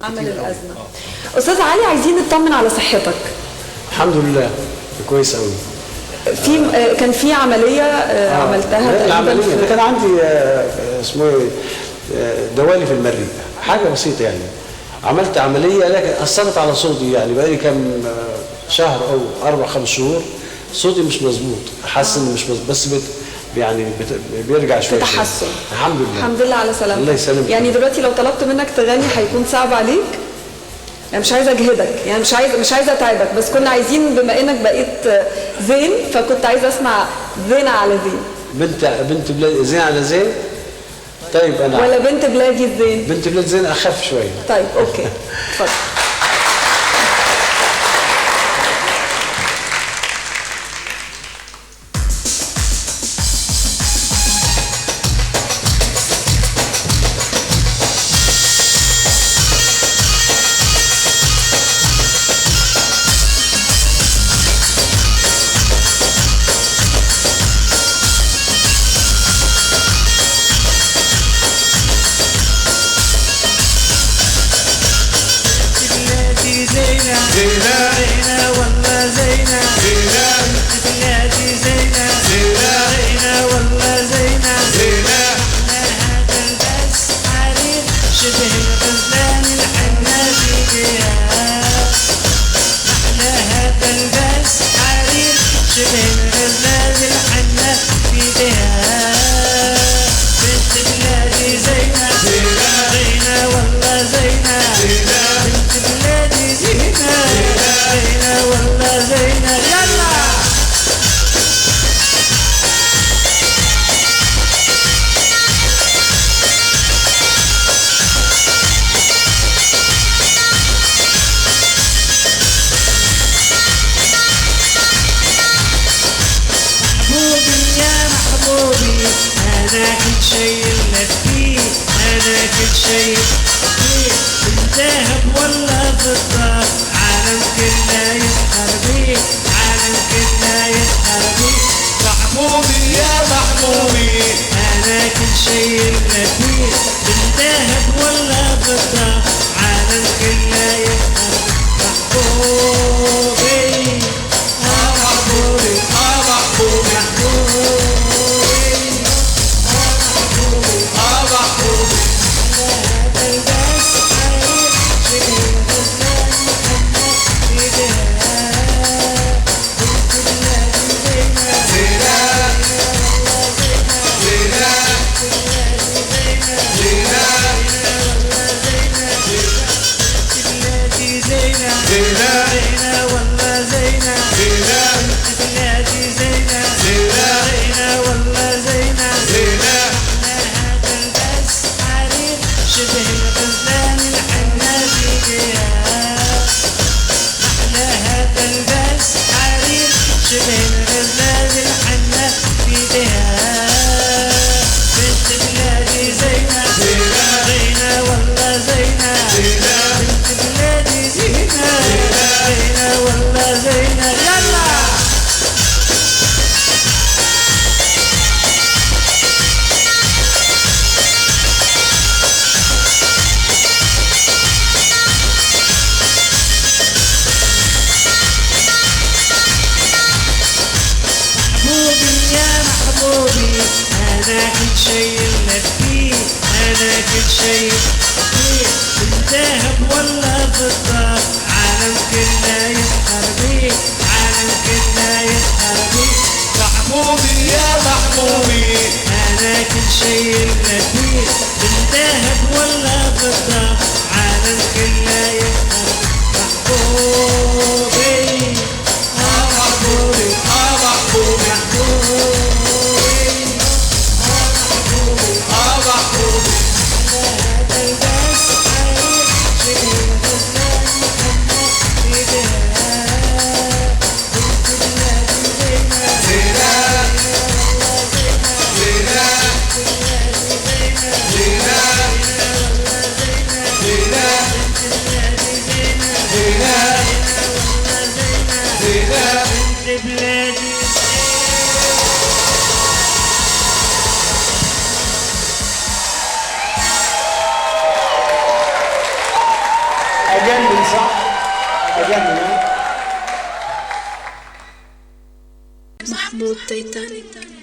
عمل الازمه. استاذ علي، عايزين نطمن على صحتك. الحمد لله كويس قوي. كان في عمليه عملتها؟ العمليه كان عندي اسمه ايه، دوالي في المريء، حاجه بسيطه يعني. عملت عمليه لكن اثرت على صوتي، يعني بقالي كام شهر او 4-5 شهور صوتي مش مظبوط، حاسس انه مش مظبوط، بس بيرجع شويه. تحسن الحمد لله. الحمد لله على سلامتك. الله يسلمك. يعني دلوقتي لو طلبت منك تغني هيكون صعب عليك؟ يعني مش عايزه اجهدك، يعني مش عايزه اتعبك، بس كنا عايزين بما انك بقيت زين فكنت عايزه اسمع زينه على زين. بنت بلاد زين على زين. طيب انا ولا بنت بلادي الزين؟ بنت بلاد زين اخف شويه. طيب اوكي اتفضل. اجنن صح؟ اجنن. محمود تيتان.